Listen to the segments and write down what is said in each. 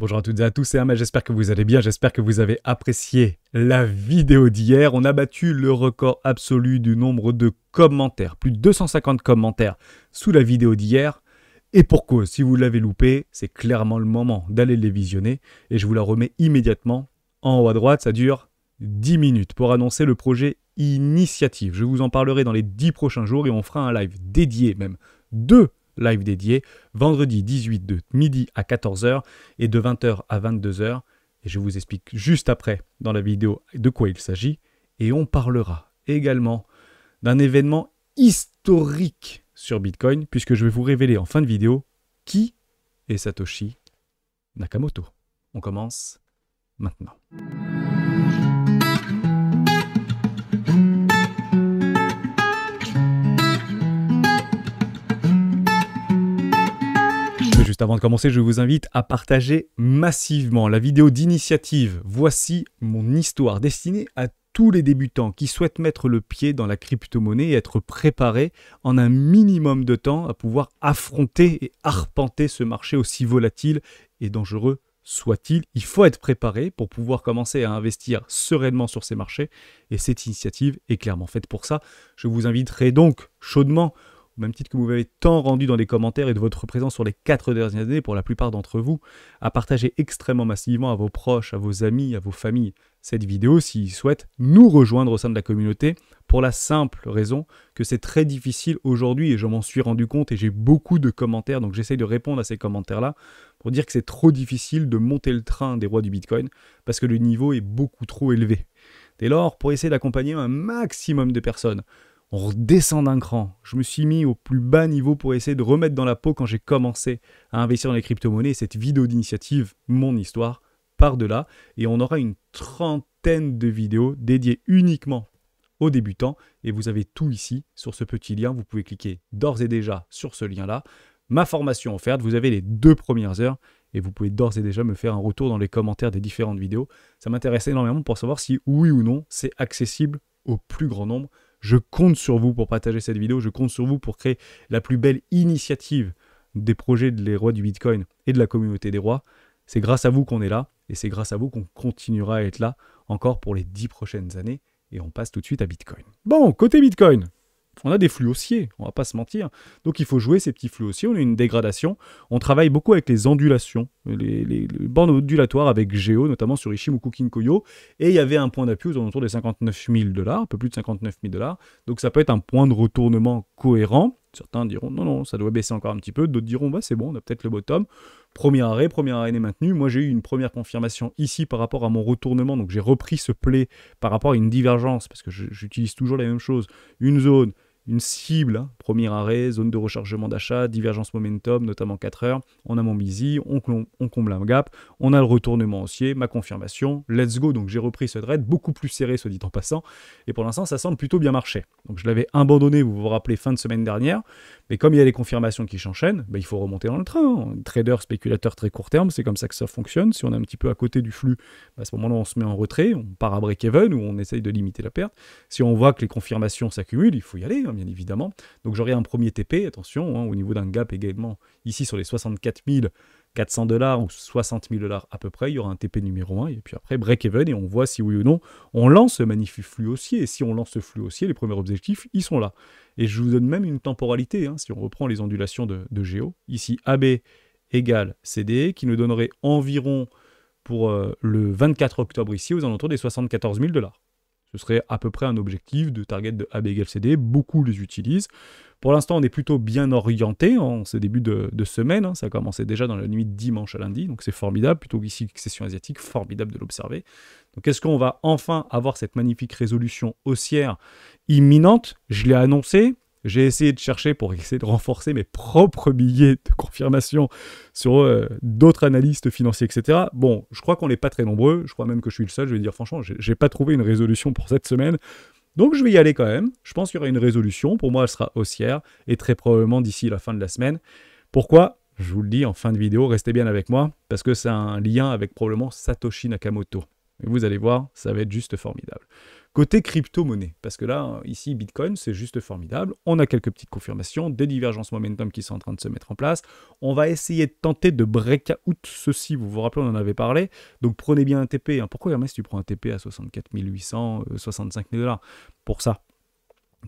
Bonjour à toutes et à tous, c'est Ahmed, j'espère que vous allez bien, j'espère que vous avez apprécié la vidéo d'hier. On a battu le record absolu du nombre de commentaires, plus de 250 commentaires sous la vidéo d'hier. Et pour cause, si vous l'avez loupé, c'est clairement le moment d'aller les visionner. Et je vous la remets immédiatement en haut à droite, ça dure 10 minutes pour annoncer le projet Initiative. Je vous en parlerai dans les 10 prochains jours et on fera un live dédié, même 2 live dédié, vendredi 18 de midi à 14h et de 20h à 22h. Et je vous explique juste après dans la vidéo de quoi il s'agit. Et on parlera également d'un événement historique sur Bitcoin, puisque je vais vous révéler en fin de vidéo qui est Satoshi Nakamoto. On commence maintenant. Juste avant de commencer, je vous invite à partager massivement la vidéo d'initiative. Voici mon histoire destinée à tous les débutants qui souhaitent mettre le pied dans la crypto-monnaie et être préparés en un minimum de temps à pouvoir affronter et arpenter ce marché aussi volatile et dangereux soit-il. Il faut être préparé pour pouvoir commencer à investir sereinement sur ces marchés et cette initiative est clairement faite pour ça. Je vous inviterai donc chaudement, au même titre que vous m'avez tant rendu dans les commentaires et de votre présence sur les 4 dernières années pour la plupart d'entre vous, à partager extrêmement massivement à vos proches, à vos amis, à vos familles cette vidéo s'ils souhaitent nous rejoindre au sein de la communauté pour la simple raison que c'est très difficile aujourd'hui et je m'en suis rendu compte et j'ai beaucoup de commentaires donc j'essaye de répondre à ces commentaires-là pour dire que c'est trop difficile de monter le train des rois du Bitcoin parce que le niveau est beaucoup trop élevé. Dès lors, pour essayer d'accompagner un maximum de personnes, on redescend d'un cran. Je me suis mis au plus bas niveau pour essayer de remettre dans la peau quand j'ai commencé à investir dans les crypto-monnaies. Cette vidéo d'initiative, mon histoire, part de là. Et on aura une trentaine de vidéos dédiées uniquement aux débutants. Et vous avez tout ici sur ce petit lien. Vous pouvez cliquer d'ores et déjà sur ce lien-là. Ma formation offerte, vous avez les 2 premières heures. Et vous pouvez d'ores et déjà me faire un retour dans les commentaires des différentes vidéos. Ça m'intéresse énormément pour savoir si oui ou non c'est accessible au plus grand nombre. Je compte sur vous pour partager cette vidéo, je compte sur vous pour créer la plus belle initiative des projets des rois du Bitcoin et de la communauté des rois. C'est grâce à vous qu'on est là et c'est grâce à vous qu'on continuera à être là encore pour les 10 prochaines années. Et on passe tout de suite à Bitcoin. Bon, côté Bitcoin, on a des flux haussiers, on va pas se mentir. Donc il faut jouer ces petits flux haussiers, on a une dégradation. On travaille beaucoup avec les ondulations, les bandes ondulatoires avec Géo, notamment sur Ichimoku Kinkoyo. Et il y avait un point d'appui aux alentours des 59 000 $, un peu plus de 59 000 $. Donc ça peut être un point de retournement cohérent. Certains diront non, ça doit baisser encore un petit peu. D'autres diront bah, c'est bon, on a peut-être le bottom. Premier arrêt est maintenu. Moi j'ai eu une première confirmation ici par rapport à mon retournement. Donc j'ai repris ce play par rapport à une divergence, parce que j'utilise toujours la même chose. Une zone, une cible, premier arrêt, zone de rechargement d'achat, divergence momentum, notamment 4 heures. On a mon busy, on comble un gap, on a le retournement haussier, ma confirmation, let's go. Donc j'ai repris ce trade, beaucoup plus serré, soit dit en passant. Et pour l'instant, ça semble plutôt bien marcher. Donc je l'avais abandonné, vous vous rappelez, fin de semaine dernière. Mais comme il y a les confirmations qui s'enchaînent, bah, il faut remonter dans le train. Trader, spéculateur très court terme, c'est comme ça que ça fonctionne. Si on est un petit peu à côté du flux, bah, à ce moment-là, on se met en retrait, on part à break-even ou on essaye de limiter la perte. Si on voit que les confirmations s'accumulent, il faut y aller, hein, bien évidemment. Donc j'aurai un premier TP, attention, hein, au niveau d'un gap également, ici sur les 64 400 $ ou 60 000 $ à peu près, il y aura un TP numéro 1, et puis après break-even, et on voit si oui ou non, on lance ce magnifique flux haussier, et si on lance ce flux haussier, les premiers objectifs, ils sont là. Et je vous donne même une temporalité, hein, si on reprend les ondulations de Géo, ici AB égale CD, qui nous donnerait environ pour le 24 octobre ici, aux alentours des 74 000 $. Ce serait à peu près un objectif de target de AB égale CD. Beaucoup les utilisent. Pour l'instant, on est plutôt bien orienté en ce début de semaine. Hein. Ça a commencé déjà dans la nuit de dimanche à lundi. Donc c'est formidable. Plutôt qu'ici, session asiatique, formidable de l'observer. Donc est-ce qu'on va enfin avoir cette magnifique résolution haussière imminente? Je l'ai annoncé. J'ai essayé de chercher pour essayer de renforcer mes propres billets de confirmation sur d'autres analystes financiers, etc. Bon, je crois qu'on n'est pas très nombreux. Je crois même que je suis le seul. Je vais dire franchement, j'ai pas trouvé une résolution pour cette semaine. Donc je vais y aller quand même. Je pense qu'il y aura une résolution. Pour moi, elle sera haussière et très probablement d'ici la fin de la semaine. Pourquoi? Je vous le dis en fin de vidéo, restez bien avec moi parce que c'est un lien avec probablement Satoshi Nakamoto. Et vous allez voir, ça va être juste formidable. Côté crypto-monnaie, parce que là, ici, Bitcoin, c'est juste formidable. On a quelques petites confirmations, des divergences momentum qui sont en train de se mettre en place. On va essayer de tenter de break-out ceci. Vous vous rappelez, on en avait parlé. Donc prenez bien un TP. Pourquoi, Hermès, tu prends un TP à 64 800, 65 000 $? Pour ça.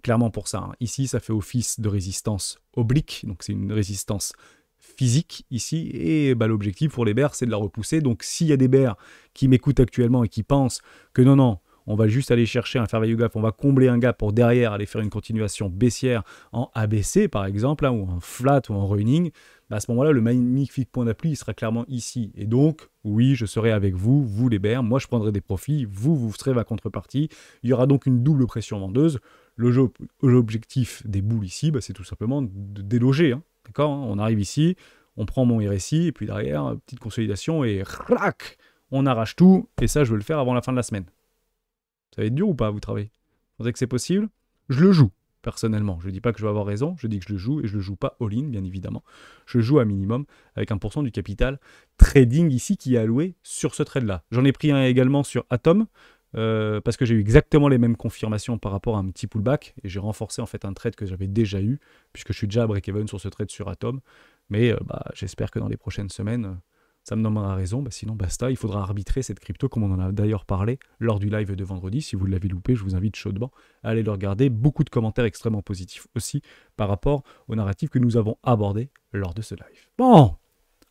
Clairement pour ça. Ici, ça fait office de résistance oblique. Donc c'est une résistance physique ici, et l'objectif pour les bears, c'est de la repousser. Donc s'il y a des bears qui m'écoutent actuellement et qui pensent que non, on va juste aller chercher un fair value gap, on va combler un gap pour derrière aller faire une continuation baissière en ABC par exemple, ou en flat ou en running, à ce moment-là, le magnifique point d'appui sera clairement ici. Et donc, oui, je serai avec vous, vous les bears, moi je prendrai des profits, vous serez ma contrepartie. Il y aura donc une double pression vendeuse. L'objectif des boules ici, c'est tout simplement de déloger. D'accord, on arrive ici, on prend mon RSI, et puis derrière, petite consolidation, et rac, on arrache tout, et ça, je veux le faire avant la fin de la semaine. Ça va être dur ou pas, vous travaillez? Vous pensez que c'est possible? Je le joue, personnellement. Je ne dis pas que je vais avoir raison, je dis que je le joue, et je ne le joue pas all-in, bien évidemment. Je joue à minimum, avec 1% du capital trading ici, qui est alloué sur ce trade-là. J'en ai pris un également sur Atom, parce que j'ai eu exactement les mêmes confirmations par rapport à un petit pullback, et j'ai renforcé en fait un trade que j'avais déjà eu, puisque je suis déjà à break-even sur ce trade sur Atom, mais j'espère que dans les prochaines semaines, ça me donnera raison, sinon basta, il faudra arbitrer cette crypto, comme on en a d'ailleurs parlé lors du live de vendredi. Si vous l'avez loupé, je vous invite chaudement à aller le regarder. Beaucoup de commentaires extrêmement positifs aussi par rapport au narratif que nous avons abordé lors de ce live. Bon,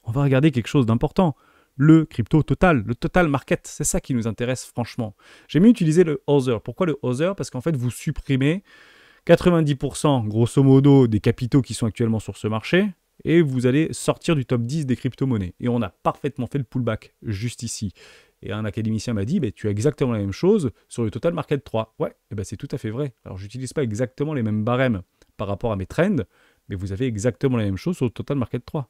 on va regarder quelque chose d'important. Le crypto total, le total market, c'est ça qui nous intéresse franchement. J'ai mieux utilisé le Other. Pourquoi le Other? Parce qu'en fait, vous supprimez 90% grosso modo des capitaux qui sont actuellement sur ce marché et vous allez sortir du top 10 des crypto-monnaies. Et on a parfaitement fait le pullback juste ici. Et un académicien m'a dit, tu as exactement la même chose sur le total market 3. Ouais, c'est tout à fait vrai. Alors, j'utilise pas exactement les mêmes barèmes par rapport à mes trends, mais vous avez exactement la même chose sur le total market 3.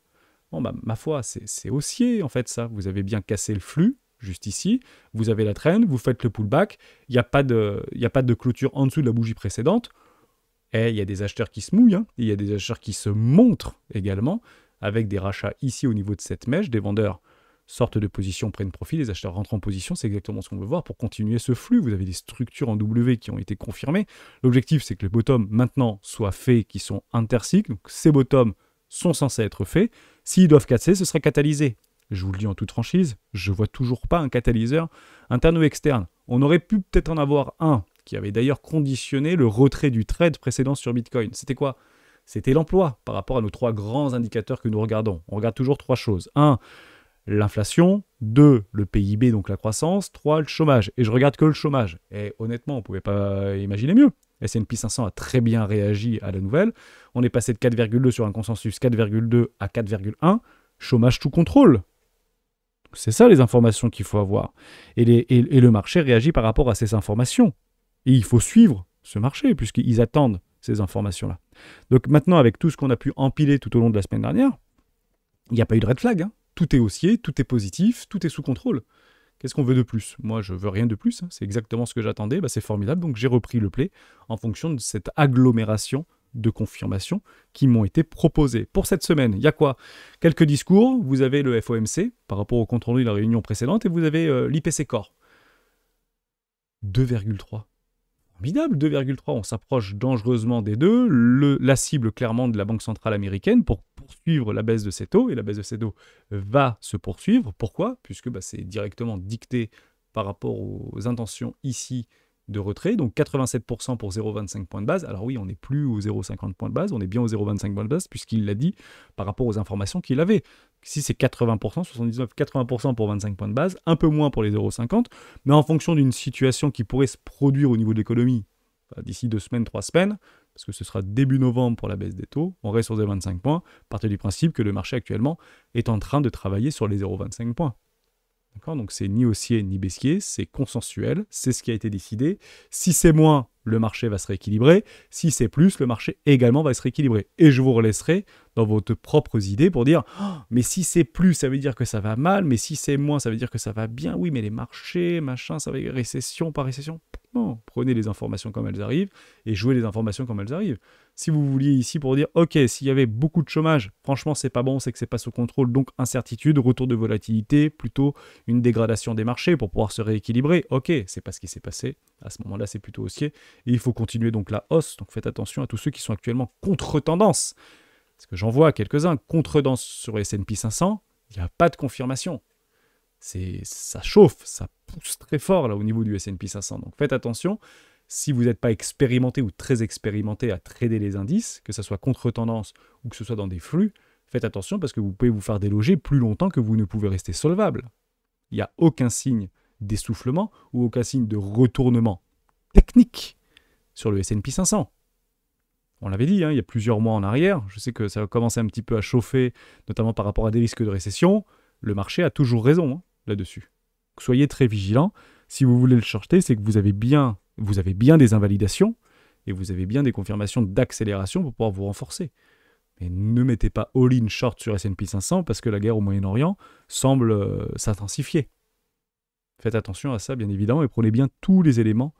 Bon, ma foi, c'est haussier en fait ça. Vous avez bien cassé le flux, juste ici. Vous avez la trend, vous faites le pullback. Il n'y a pas de clôture en dessous de la bougie précédente. Et il y a des acheteurs qui se mouillent. Il y a des acheteurs qui se montrent également, avec des rachats ici au niveau de cette mèche. Des vendeurs sortent de position, prennent profit. Les acheteurs rentrent en position. C'est exactement ce qu'on veut voir pour continuer ce flux. Vous avez des structures en W qui ont été confirmées. L'objectif, c'est que les bottoms maintenant soient faits, qui sont intercycles. Donc ces bottoms sont censés être faits. S'ils doivent casser, ce serait catalysé. Je vous le dis en toute franchise, je ne vois toujours pas un catalyseur interne ou externe. On aurait pu peut-être en avoir un qui avait d'ailleurs conditionné le retrait du trade précédent sur Bitcoin. C'était quoi? C'était l'emploi par rapport à nos 3 grands indicateurs que nous regardons. On regarde toujours 3 choses. 1, l'inflation. 2, le PIB, donc la croissance. 3, le chômage. Et je regarde que le chômage. Et honnêtement, on ne pouvait pas imaginer mieux. S&P 500 a très bien réagi à la nouvelle. On est passé de 4,2 sur un consensus 4,2 à 4,1. Chômage sous contrôle. C'est ça les informations qu'il faut avoir. Et le marché réagit par rapport à ces informations. Et il faut suivre ce marché puisqu'ils attendent ces informations-là. Donc maintenant, avec tout ce qu'on a pu empiler tout au long de la semaine dernière, il n'y a pas eu de red flag. Tout est haussier, tout est positif, tout est sous contrôle. Qu'est-ce qu'on veut de plus? Moi, je veux rien de plus. C'est exactement ce que j'attendais. C'est formidable. Donc, j'ai repris le play en fonction de cette agglomération de confirmations qui m'ont été proposées. Pour cette semaine, il y a quoi? Quelques discours. Vous avez le FOMC par rapport au compte rendu de la réunion précédente et vous avez l'IPC Core. 2,3. Formidable, 2,3. On s'approche dangereusement des deux. La cible clairement de la Banque centrale américaine pour poursuivre la baisse de ses taux. Et la baisse de ses taux va se poursuivre. Pourquoi? Puisque c'est directement dicté par rapport aux intentions ici de retrait. Donc 87% pour 0,25 points de base. Alors oui, on n'est plus aux 0,50 points de base. On est bien aux 0,25 points de base puisqu'il l'a dit par rapport aux informations qu'il avait. Si c'est 80%, 79, 80% pour 25 points de base, un peu moins pour les 0,50, mais en fonction d'une situation qui pourrait se produire au niveau de l'économie d'ici 2 semaines, 3 semaines, parce que ce sera début novembre pour la baisse des taux, on reste sur 0,25 points, partez du principe que le marché actuellement est en train de travailler sur les 0,25 points. D'accord? Donc c'est ni haussier ni baissier, c'est consensuel, c'est ce qui a été décidé. Si c'est moins, le marché va se rééquilibrer. Si c'est plus, le marché également va se rééquilibrer. Et je vous relaisserai dans vos propres idées pour dire oh, mais si c'est plus, ça veut dire que ça va mal, mais si c'est moins, ça veut dire que ça va bien. Oui, mais les marchés, machin, ça va récession par récession. Non, prenez les informations comme elles arrivent et jouez les informations comme elles arrivent. Si vous vouliez ici pour dire, ok, s'il y avait beaucoup de chômage, franchement, c'est pas bon, c'est que c'est pas sous contrôle, donc incertitude, retour de volatilité, plutôt une dégradation des marchés pour pouvoir se rééquilibrer. Ok, c'est pas ce qui s'est passé. À ce moment-là, c'est plutôt haussier. Et il faut continuer donc la hausse. Donc faites attention à tous ceux qui sont actuellement contre-tendance. Parce que j'en vois quelques-uns contre-tendance sur S&P 500, il n'y a pas de confirmation. Ça chauffe, ça pousse très fort là au niveau du S&P 500. Donc faites attention. Si vous n'êtes pas expérimenté ou très expérimenté à trader les indices, que ce soit contre-tendance ou que ce soit dans des flux, faites attention parce que vous pouvez vous faire déloger plus longtemps que vous ne pouvez rester solvable. Il n'y a aucun signe d'essoufflement ou aucun signe de retournement technique sur le S&P 500. On l'avait dit, hein, il y a plusieurs mois en arrière, je sais que ça va commencer un petit peu à chauffer, notamment par rapport à des risques de récession. Le marché a toujours raison là-dessus. Soyez très vigilants. Si vous voulez le shorter, c'est que vous avez bien des invalidations et vous avez bien des confirmations d'accélération pour pouvoir vous renforcer. Mais ne mettez pas all-in short sur S&P 500 parce que la guerre au Moyen-Orient semble s'intensifier. Faites attention à ça, bien évidemment, et prenez bien tous les éléments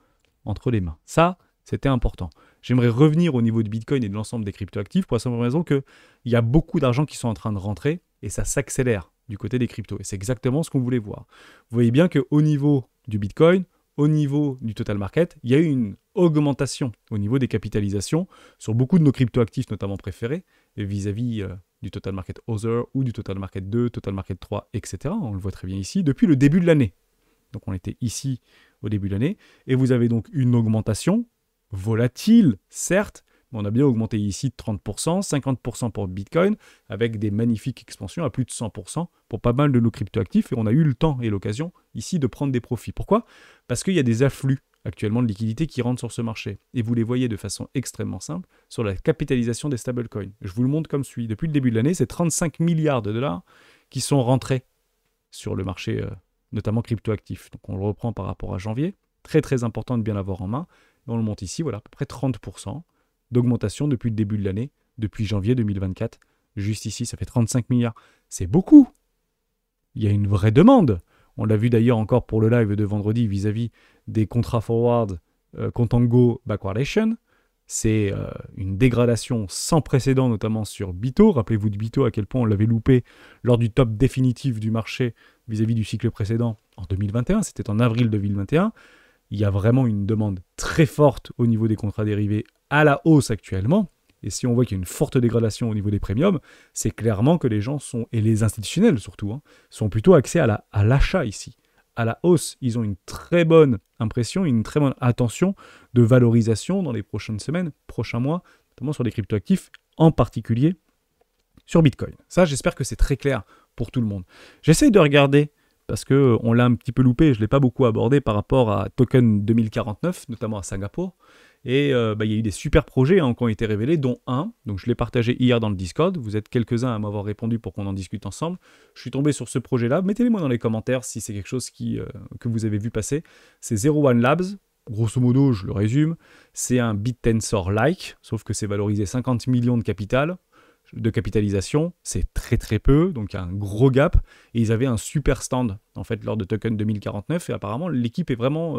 entre les mains. Ça, c'était important. J'aimerais revenir au niveau de Bitcoin et de l'ensemble des cryptoactifs pour la simple raison qu'il y a beaucoup d'argent qui sont en train de rentrer et ça s'accélère du côté des cryptos. Et c'est exactement ce qu'on voulait voir. Vous voyez bien qu'au niveau du Bitcoin, au niveau du total market, il y a eu une augmentation au niveau des capitalisations sur beaucoup de nos cryptoactifs, notamment préférés, vis-à-vis du total market Other ou du total market 2, total market 3, etc. On le voit très bien ici, depuis le début de l'année. Donc on était ici au début de l'année, et vous avez donc une augmentation volatile, certes, mais on a bien augmenté ici de 30%, 50% pour Bitcoin, avec des magnifiques expansions à plus de 100% pour pas mal de nos cryptoactifs, et on a eu le temps et l'occasion ici de prendre des profits. Pourquoi ? Parce qu'il y a des afflux actuellement de liquidités qui rentrent sur ce marché, et vous les voyez de façon extrêmement simple sur la capitalisation des stablecoins. Je vous le montre comme suit. Depuis le début de l'année, c'est 35 milliards de dollars qui sont rentrés sur le marché, notamment cryptoactif. Donc on le reprend par rapport à janvier. Très très important de bien l'avoir en main. Et on le monte ici, voilà, à peu près 30% d'augmentation depuis le début de l'année, depuis janvier 2024. Juste ici, ça fait 35 milliards. C'est beaucoup. Il y a une vraie demande. On l'a vu d'ailleurs encore pour le live de vendredi vis-à-vis des contrats forward Contango Backwardation. C'est une dégradation sans précédent, notamment sur Bito. Rappelez-vous de Bito, à quel point on l'avait loupé lors du top définitif du marché vis-à-vis du cycle précédent en 2021. C'était en avril 2021. Il y a vraiment une demande très forte au niveau des contrats dérivés à la hausse actuellement. Et si on voit qu'il y a une forte dégradation au niveau des premiums, c'est clairement que les gens sont, et les institutionnels surtout, sont plutôt axés à l'achat ici. À la hausse, ils ont une très bonne impression, une très bonne attention de valorisation dans les prochaines semaines, prochains mois, notamment sur les cryptoactifs, en particulier sur Bitcoin. Ça, j'espère que c'est très clair pour tout le monde. J'essaie de regarder, parce qu'on l'a un petit peu loupé, je ne l'ai pas beaucoup abordé par rapport à Token 2049, notamment à Singapour. Et il y a eu des super projets qui ont été révélés, dont un. Donc je l'ai partagé hier dans le Discord. Vous êtes quelques-uns à m'avoir répondu pour qu'on en discute ensemble. Je suis tombé sur ce projet-là. Mettez-les-moi dans les commentaires si c'est quelque chose que vous avez vu passer. C'est 01 Labs. Grosso modo, je le résume. C'est un BitTensor-like, sauf que c'est valorisé 50 millions de capitalisation. C'est très très peu, donc il y a un gros gap. Et ils avaient un super stand en fait lors de Token 2049. Et apparemment, l'équipe est vraiment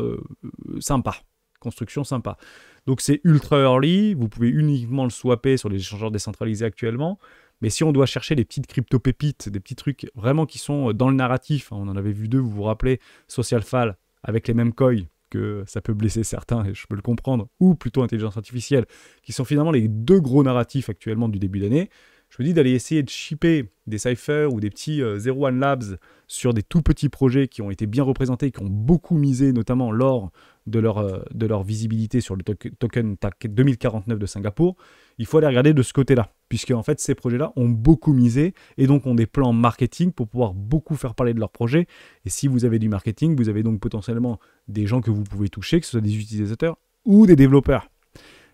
sympa. Construction sympa. Donc c'est ultra early, vous pouvez uniquement le swapper sur les échangeurs décentralisés actuellement, mais si on doit chercher des petites crypto-pépites, des petits trucs vraiment qui sont dans le narratif, on en avait vu deux, vous vous rappelez, SocialFal avec les mêmes coins, que ça peut blesser certains, et je peux le comprendre, ou plutôt intelligence artificielle, qui sont finalement les deux gros narratifs actuellement du début d'année. Je me dis d'aller essayer de shipper des Cypher ou des petits 01 Labs sur des tout petits projets qui ont été bien représentés, qui ont beaucoup misé, notamment lors de leur visibilité sur le token TAC 2049 de Singapour. Il faut aller regarder de ce côté-là, puisque en fait ces projets-là ont beaucoup misé et donc ont des plans marketing pour pouvoir beaucoup faire parler de leurs projets. Et si vous avez du marketing, vous avez donc potentiellement des gens que vous pouvez toucher, que ce soit des utilisateurs ou des développeurs.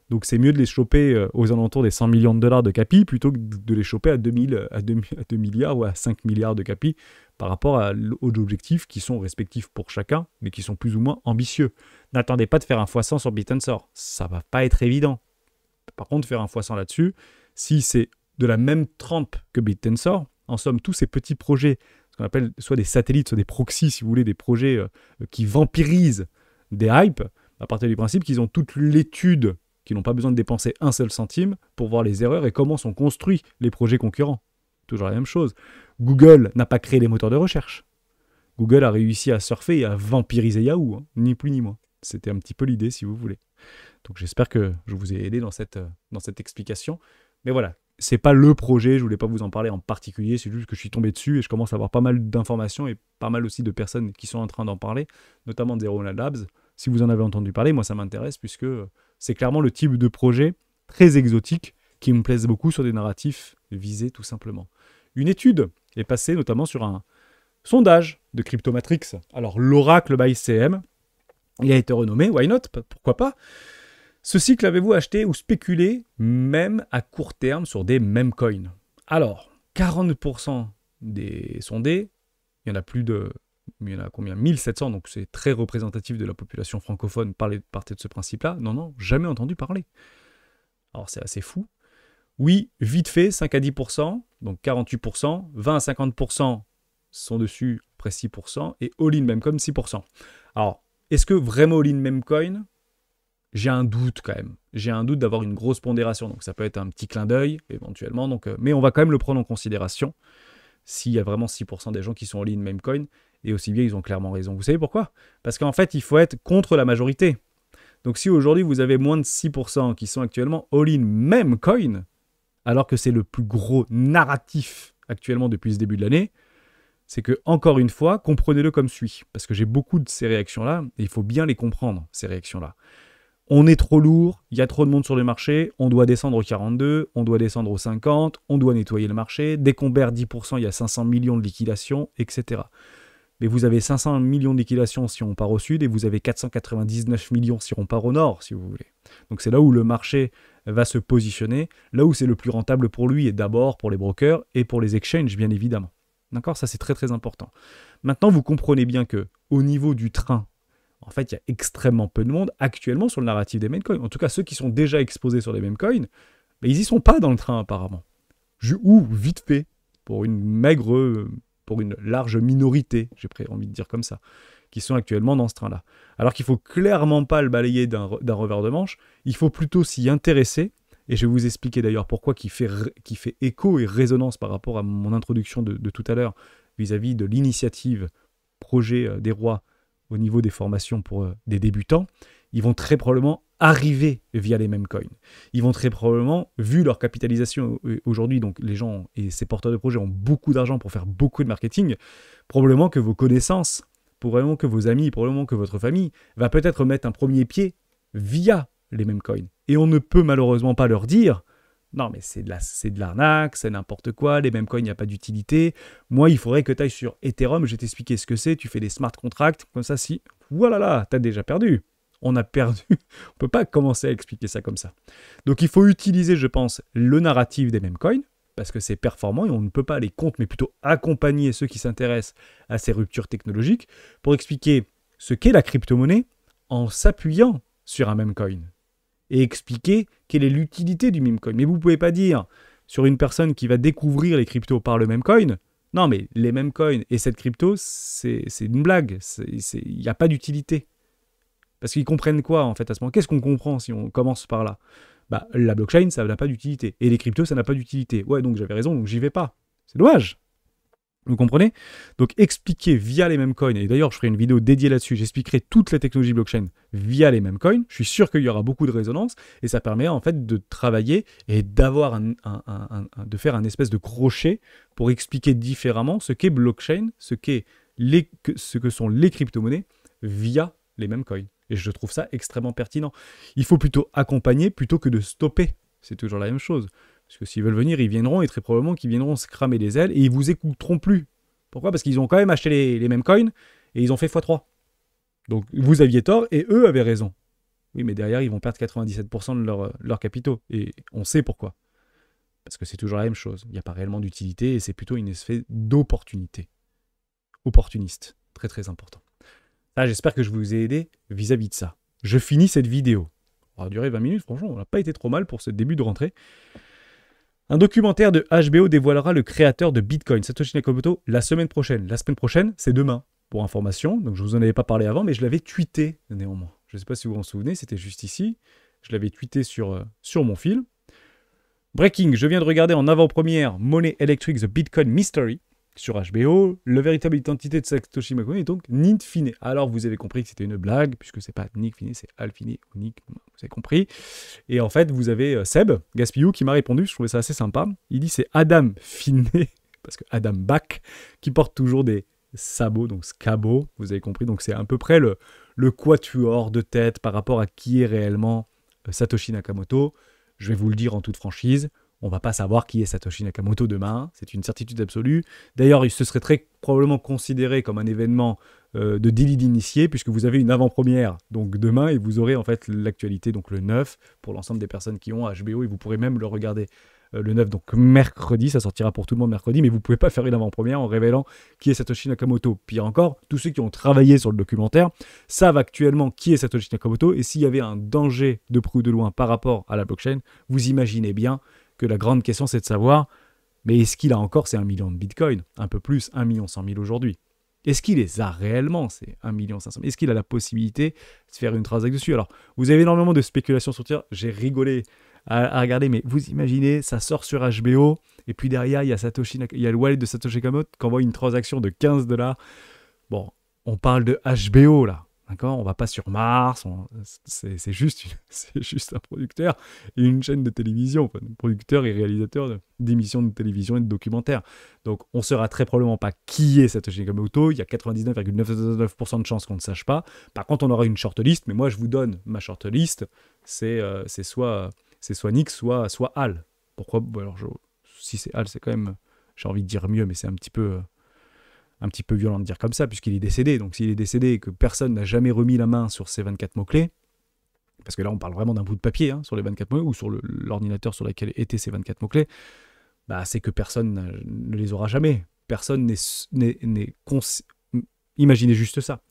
Donc c'est mieux de les choper aux alentours des 100 millions de dollars de capi plutôt que de les choper à 2 milliards ou à 5 milliards de capi par rapport aux objectifs qui sont respectifs pour chacun, mais qui sont plus ou moins ambitieux. N'attendez pas de faire un x100 sur BitTensor, ça va pas être évident. Par contre, faire un x100 là-dessus, si c'est de la même trempe que BitTensor, en somme, tous ces petits projets, ce qu'on appelle soit des satellites, soit des proxys, si vous voulez, des projets qui vampirisent des hypes, à partir du principe qu'ils ont toute l'étude qui n'ont pas besoin de dépenser un seul centime pour voir les erreurs et comment sont construits les projets concurrents. Toujours la même chose. Google n'a pas créé les moteurs de recherche. Google a réussi à surfer et à vampiriser Yahoo, hein, ni plus ni moins. C'était un petit peu l'idée, si vous voulez. Donc j'espère que je vous ai aidé dans cette explication. Mais voilà, c'est pas le projet, je voulais pas vous en parler en particulier, c'est juste que je suis tombé dessus et je commence à avoir pas mal d'informations et pas mal aussi de personnes qui sont en train d'en parler, notamment de Zero Labs. Si vous en avez entendu parler, moi ça m'intéresse puisque c'est clairement le type de projet très exotique qui me plaise beaucoup sur des narratifs visés tout simplement. Une étude est passée notamment sur un sondage de Cryptomatrix. Alors l'Oracle by CM, il a été renommé, why not, pourquoi pas. Ce cycle avez-vous acheté ou spéculé, même à court terme, sur des meme coins? Alors, 40% des sondés, il y en a plus de... Il y en a combien? 1700, donc c'est très représentatif de la population francophone, partait de ce principe-là. Non, jamais entendu parler. Alors c'est assez fou. Oui, vite fait, 5 à 10%, donc 48%, 20 à 50% sont dessus, près 6%, et all-in Memecoin, 6%. Alors, est-ce que vraiment all-in Memecoin? J'ai un doute quand même. J'ai un doute d'avoir une grosse pondération. Donc ça peut être un petit clin d'œil éventuellement. Donc, mais on va quand même le prendre en considération s'il y a vraiment 6% des gens qui sont all-in Memecoin. Et aussi bien, ils ont clairement raison. Vous savez pourquoi? Parce qu'en fait, il faut être contre la majorité. Donc si aujourd'hui, vous avez moins de 6% qui sont actuellement all-in Memecoin, alors que c'est le plus gros narratif actuellement depuis ce début de l'année, c'est que, encore une fois, comprenez-le comme suit. Parce que j'ai beaucoup de ces réactions-là, et il faut bien les comprendre, ces réactions-là. On est trop lourd, il y a trop de monde sur le marché, on doit descendre au 42, on doit descendre au 50, on doit nettoyer le marché, dès qu'on perd 10%, il y a 500 millions de liquidations, etc. Mais vous avez 500 millions de liquidations si on part au sud, et vous avez 499 millions si on part au nord, si vous voulez. Donc c'est là où le marché va se positionner, là où c'est le plus rentable pour lui, et d'abord pour les brokers et pour les exchanges, bien évidemment. D'accord? Ça, c'est très très important. Maintenant, vous comprenez bien que au niveau du train, en fait, il y a extrêmement peu de monde actuellement sur le narratif des memecoins. En tout cas, ceux qui sont déjà exposés sur les memecoins, mais ils n'y sont pas dans le train apparemment. Ou vite fait, pour une large minorité, j'ai envie de dire comme ça, qui sont actuellement dans ce train-là. Alors qu'il ne faut clairement pas le balayer d'un revers de manche, il faut plutôt s'y intéresser, et je vais vous expliquer d'ailleurs pourquoi qui fait écho et résonance par rapport à mon introduction de tout à l'heure vis-à-vis de l'initiative projet des rois au niveau des formations pour des débutants. Ils vont très probablement arriver via les mêmes coins. Ils vont très probablement, vu leur capitalisation aujourd'hui, donc les gens et ces porteurs de projets ont beaucoup d'argent pour faire beaucoup de marketing, probablement que vos connaissances, probablement que vos amis, probablement que votre famille va peut-être mettre un premier pied via les mêmes coins. Et on ne peut malheureusement pas leur dire « Non, mais c'est de l'arnaque, c'est n'importe quoi, les mêmes coins, il n'y a pas d'utilité. Moi, il faudrait que tu ailles sur Ethereum, je vais t'expliquer ce que c'est, tu fais des smart contracts, comme ça, si... Voilà là, t'as déjà perdu. On a perdu. On ne peut pas commencer à expliquer ça comme ça. Donc, il faut utiliser, je pense, le narratif des mêmes coins, parce que c'est performant et on ne peut pas aller contre, mais plutôt accompagner ceux qui s'intéressent à ces ruptures technologiques pour expliquer ce qu'est la crypto-monnaie en s'appuyant sur un meme coin et expliquer quelle est l'utilité du meme coin. Mais vous ne pouvez pas dire sur une personne qui va découvrir les cryptos par le meme coin, non mais les meme coins et cette crypto, c'est une blague, il n'y a pas d'utilité. Parce qu'ils comprennent quoi en fait à ce moment? Qu'est-ce qu'on comprend si on commence par là? Bah, la blockchain, ça n'a pas d'utilité. Et les cryptos, ça n'a pas d'utilité. Ouais, donc j'avais raison, donc j'y vais pas. C'est dommage. Vous comprenez? Donc expliquer via les mêmes coins, et d'ailleurs je ferai une vidéo dédiée là-dessus, j'expliquerai toutes les technologies blockchain via les mêmes coins, je suis sûr qu'il y aura beaucoup de résonance, et ça permet en fait de travailler et d'avoir de faire un espèce de crochet pour expliquer différemment ce qu'est blockchain, ce que sont les crypto-monnaies via les mêmes coins. Et je trouve ça extrêmement pertinent. Il faut plutôt accompagner plutôt que de stopper. C'est toujours la même chose. Parce que s'ils veulent venir, ils viendront, et très probablement qu'ils viendront se cramer les ailes, et ils vous écouteront plus. Pourquoi? Parce qu'ils ont quand même acheté les mêmes coins, et ils ont fait x3. Donc vous aviez tort, et eux avaient raison. Oui, mais derrière, ils vont perdre 97% de leurs capitaux. Et on sait pourquoi. Parce que c'est toujours la même chose. Il n'y a pas réellement d'utilité, et c'est plutôt une espèce d'opportunité. Opportuniste. Très très important. Ça, j'espère que je vous ai aidé vis-à-vis de ça. Je finis cette vidéo. Ça va durer 20 minutes, franchement, on n'a pas été trop mal pour ce début de rentrée. Un documentaire de HBO dévoilera le créateur de Bitcoin, Satoshi Nakamoto, la semaine prochaine. La semaine prochaine, c'est demain, pour information. Donc je ne vous en avais pas parlé avant, mais je l'avais tweeté néanmoins. Je ne sais pas si vous vous en souvenez, c'était juste ici. Je l'avais tweeté sur mon fil. Breaking, je viens de regarder en avant-première Money Electric The Bitcoin Mystery sur HBO. La véritable identité de Satoshi Nakamoto est donc Nick Finney. Alors vous avez compris que c'était une blague, puisque c'est pas Nick Finney, c'est Al Finney ou Nick, vous avez compris. Et en fait, vous avez Seb Gaspillou qui m'a répondu, je trouvais ça assez sympa. Il dit c'est Adam Finney, parce que Adam Bach, qui porte toujours des sabots, donc scabot, vous avez compris. Donc c'est à peu près le quatuor de tête par rapport à qui est réellement Satoshi Nakamoto. Je vais vous le dire en toute franchise, on ne va pas savoir qui est Satoshi Nakamoto demain, c'est une certitude absolue. D'ailleurs, il se serait très probablement considéré comme un événement de délit d'initié, puisque vous avez une avant-première donc demain, et vous aurez en fait l'actualité, donc le 9, pour l'ensemble des personnes qui ont HBO, et vous pourrez même le regarder le 9, donc mercredi, ça sortira pour tout le monde mercredi, mais vous ne pouvez pas faire une avant-première en révélant qui est Satoshi Nakamoto. Pire encore, tous ceux qui ont travaillé sur le documentaire savent actuellement qui est Satoshi Nakamoto, et s'il y avait un danger de près ou de loin par rapport à la blockchain, vous imaginez bien que la grande question c'est de savoir, mais est-ce qu'il a encore ces 1 million de bitcoins, un peu plus, 1 100 000 aujourd'hui? Est-ce qu'il les a réellement, ces 1 500 000? Est-ce qu'il a la possibilité de se faire une transaction dessus? Alors, vous avez énormément de spéculations sur Twitter, j'ai rigolé à regarder, mais vous imaginez, ça sort sur HBO, et puis derrière, il y a le wallet de Satoshi Nakamoto qui envoie une transaction de $15. Bon, on parle de HBO, là, d'accord? On va pas sur Mars, c'est juste un producteur et une chaîne de télévision, enfin, un producteur et réalisateur d'émissions de télévision et de documentaires. Donc, on ne saura très probablement pas qui est Satoshi Nakamoto, il y a 99,999% de chances qu'on ne sache pas. Par contre, on aura une shortlist, mais moi, je vous donne ma shortlist, c'est soit Nick, soit Al. Pourquoi? Bon, alors, si c'est Al, c'est quand même, j'ai envie de dire mieux, mais c'est un petit peu violent de dire comme ça, puisqu'il est décédé. Donc s'il est décédé et que personne n'a jamais remis la main sur ces 24 mots-clés, parce que là on parle vraiment d'un bout de papier sur les 24 mots, ou sur l'ordinateur sur lequel étaient ces 24 mots-clés, bah, c'est que personne ne les aura jamais. Personne Imaginez juste ça.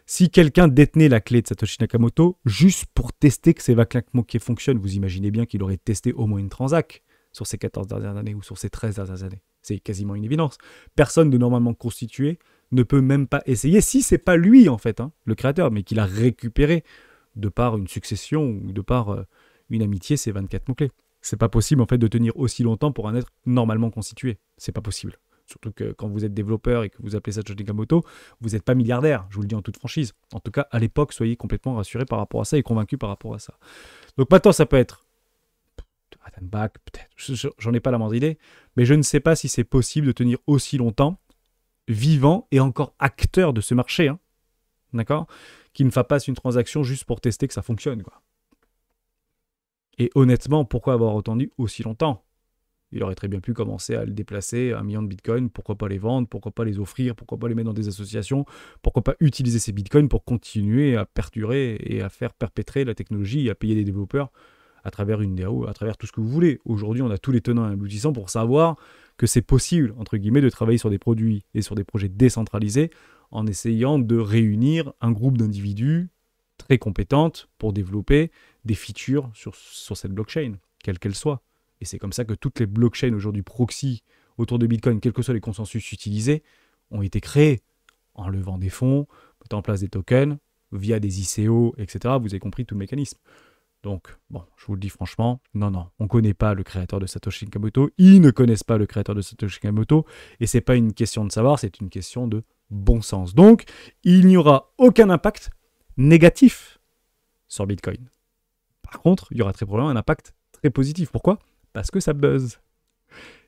Si quelqu'un détenait la clé de Satoshi Nakamoto, juste pour tester que ces 24 mots-clés fonctionnent, vous imaginez bien qu'il aurait testé au moins une transac sur ces 14 dernières années ou sur ces 13 dernières années. C'est quasiment une évidence. Personne de normalement constitué ne peut même pas essayer, si c'est pas lui en fait, le créateur, mais qu'il a récupéré de par une succession ou de par une amitié ces 24 mots-clés. C'est pas possible en fait de tenir aussi longtemps pour un être normalement constitué. C'est pas possible. Surtout que quand vous êtes développeur et que vous appelez Satoshi Nakamoto, vous n'êtes pas milliardaire, je vous le dis en toute franchise. En tout cas, à l'époque, soyez complètement rassurés par rapport à ça et convaincus par rapport à ça. Donc maintenant, ça peut être Adam Bach, peut-être, j'en ai pas la moindre idée, mais je ne sais pas si c'est possible de tenir aussi longtemps vivant et encore acteur de ce marché, d'accord, qui ne fasse une transaction juste pour tester que ça fonctionne, quoi. Et honnêtement, pourquoi avoir attendu aussi longtemps? Il aurait très bien pu commencer à le déplacer, 1 million de bitcoins, pourquoi pas les vendre, pourquoi pas les offrir, pourquoi pas les mettre dans des associations, pourquoi pas utiliser ces bitcoins pour continuer à perdurer et à faire perpétrer la technologie et à payer des développeurs à travers une DAO, à travers tout ce que vous voulez. Aujourd'hui, on a tous les tenants et aboutissants pour savoir que c'est possible, entre guillemets, de travailler sur des produits et sur des projets décentralisés en essayant de réunir un groupe d'individus très compétentes pour développer des features sur cette blockchain, quelle qu'elle soit. Et c'est comme ça que toutes les blockchains aujourd'hui proxy autour de Bitcoin, quels que soient les consensus utilisés, ont été créés en levant des fonds, mettant en place des tokens, via des ICO, etc. Vous avez compris tout le mécanisme. Donc, bon, je vous le dis franchement, non, on ne connaît pas le créateur de Satoshi Nakamoto, ils ne connaissent pas le créateur de Satoshi Nakamoto, et ce n'est pas une question de savoir, c'est une question de bon sens. Donc, il n'y aura aucun impact négatif sur Bitcoin. Par contre, il y aura très probablement un impact très positif. Pourquoi? Parce que ça buzz.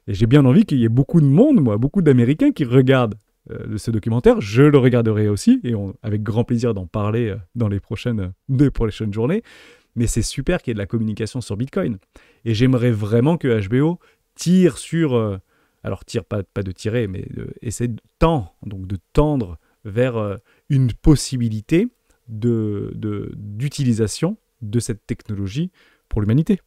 Et j'ai bien envie qu'il y ait beaucoup de monde, beaucoup d'Américains qui regardent ce documentaire. Je le regarderai aussi, et avec grand plaisir d'en parler dans les prochaines journées. Mais c'est super qu'il y ait de la communication sur Bitcoin. Et j'aimerais vraiment que HBO tire sur... alors, tire pas de tirer, mais essaie de tendre vers une possibilité d'utilisation de cette technologie pour l'humanité.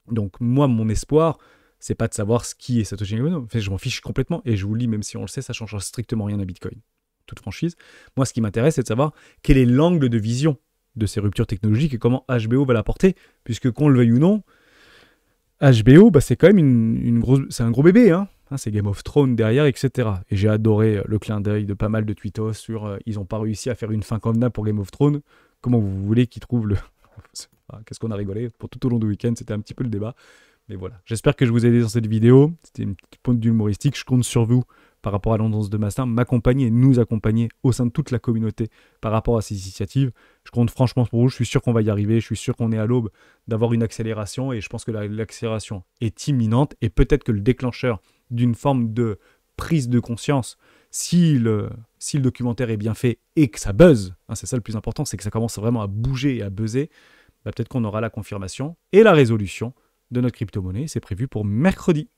Donc, moi, mon espoir, c'est pas de savoir qui est Satoshi Nakamoto. En fait, je m'en fiche complètement. Et je vous le dis, même si on le sait, ça ne changera strictement rien à Bitcoin. Toute franchise. Moi, ce qui m'intéresse, c'est de savoir quel est l'angle de vision de ces ruptures technologiques et comment HBO va l'apporter, puisque qu'on le veuille ou non, HBO, c'est quand même c'est un gros bébé, c'est Game of Thrones derrière, etc. Et j'ai adoré le clin d'œil de pas mal de tweetos sur ils n'ont pas réussi à faire une fin convenable pour Game of Thrones. Comment vous voulez qu'ils trouvent Qu'est-ce qu'on a rigolé pour tout au long du week-end, c'était un petit peu le débat. Mais voilà, j'espère que je vous ai aidé dans cette vidéo. C'était une petite pointe d'humoristique. Je compte sur vous par rapport à l'Endurance de Mastin, m'accompagner, nous accompagner au sein de toute la communauté par rapport à ces initiatives. Je compte franchement pour vous, je suis sûr qu'on va y arriver, je suis sûr qu'on est à l'aube d'avoir une accélération et je pense que l'accélération est imminente et peut-être que le déclencheur d'une forme de prise de conscience, si le documentaire est bien fait et que ça buzz, hein, c'est ça le plus important, c'est que ça commence vraiment à bouger et à buzzer, bah peut-être qu'on aura la confirmation et la résolution de notre crypto-monnaie. C'est prévu pour mercredi.